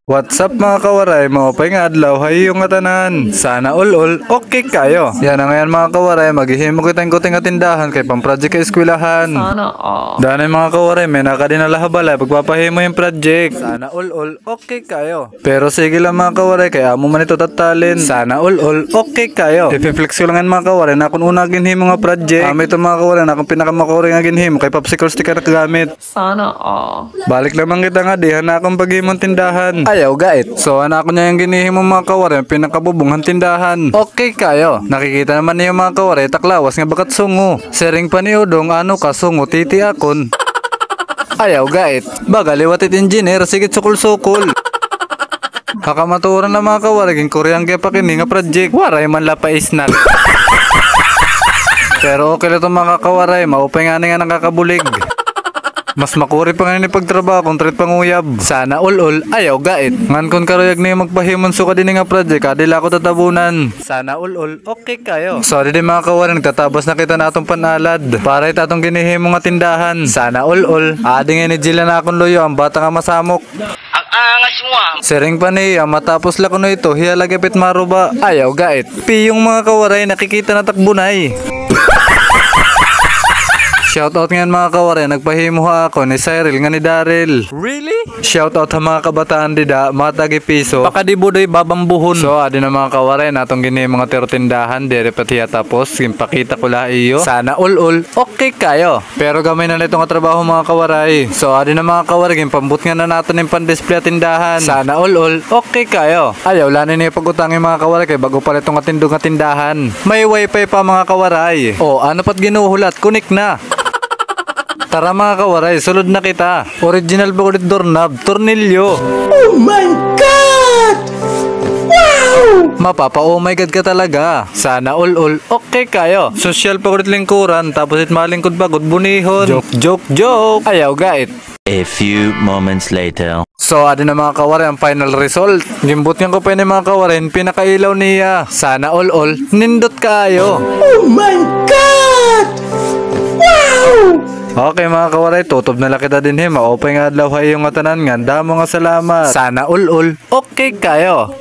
What's up mga kawaray, maupay nga adlaw, hay yung atanan. Sana all, okay kayo. Yan na ngayon mga kawaray, maghihimo kitang kuting atindahan kay pang project kay eskwelahan. Sana all. Danay mga kawaray, may nakadinala habala, pagpapahimo yung project. Sana all, okay kayo. Pero sige lang mga kawaray, kaya amo man ito tatalin. Sana all, okay kayo. Ipiflex ko lang mga kawaray, na kung una ginhimo nga project. Kami ito mga kawaray, na kung pinakamakuring nga ginhimo, kay popsicle sticker na kagamit. Sana all. Balik lamang kita nga dihan na akong paghimong tindahan. Ayaw gait. So anak ko niya yung ginihimo mga kawaray, pinakabubungan tindahan. Okay kayo. Nakikita naman niyo mga kawaray, taklawas nga bakat sungo. Sering pa ni Udong, ano ka sungo, titi akon. Ayaw gait. Baga liwatit engineer, sigit sukul-sukul. Kakamaturan na mga kawaray, ging koreang kaya pa kini nga project. Waray man lapais na. Pero okay lang itong mga kawaray, maupay nga nga nakakabulig. Mas makuri pa nga ni pagtrabaho kung trit panguyab. Sana all, ayaw gait. Ngan kon karuyag niyo magpahimon suka din nga project, adila ko tatabunan. Sana all, okay kayo. Sorry din mga kawaran, nagtatabas na kita na atong panalad. Para itatong ginihimo nga tindahan. Sana all, adi nga ni Jilla na akong loyo, ang bata nga masamok. Ang angas mo ah. Sering pa niya, matapos lang ko na ito, hiyalagapit maruba. Ayaw gait. Piyong mga kawaray, nakikita na takbunay. Shoutout ngayon mga kawaray, nagpahimo ako ni Cyril nga ni Daryl. Really? Shoutout sa mga kabataan dida, mga tagi-piso. Baka di budoy babambuhon. So, adi na mga kawaray, natong gini mga tirotindahan, dire pati tapos, pakita ko la iyo. Sana all, okay kayo. Pero gamay na nito nga trabaho mga kawaray. So, adi na mga kawaray, pambut nga na natin yung pan-display tindahan. Sana all, okay kayo. Ayaw, lanin niya pag-utangin mga kawaray, kay bago pala itong atindong tindahan. May wifi pa mga kawaray. O, ano pat ginuhulat? Kunik na. Tara mga kawaray, sulod na kita. Original ba ulit doorknob? Tornilyo. Oh my God! Wow! Mapapa oh my God ka talaga. Sana all, okay kayo. Social pa ulit lingkuran, tapos it malingkod bagod bunihon. Joke. Ayaw gait. A few moments later. So, adi na mga kawaray, ang final result. Gimbot nga ko pa ni mga kawaray, pinakailaw niya. Sana all, nindot kayo. Oh my God! Wow! Okay mga kawaray, tutob na lang kita din maupay nga adlaw hay yung atanan nga. Damo nga salamat. Sana all, okay kayo.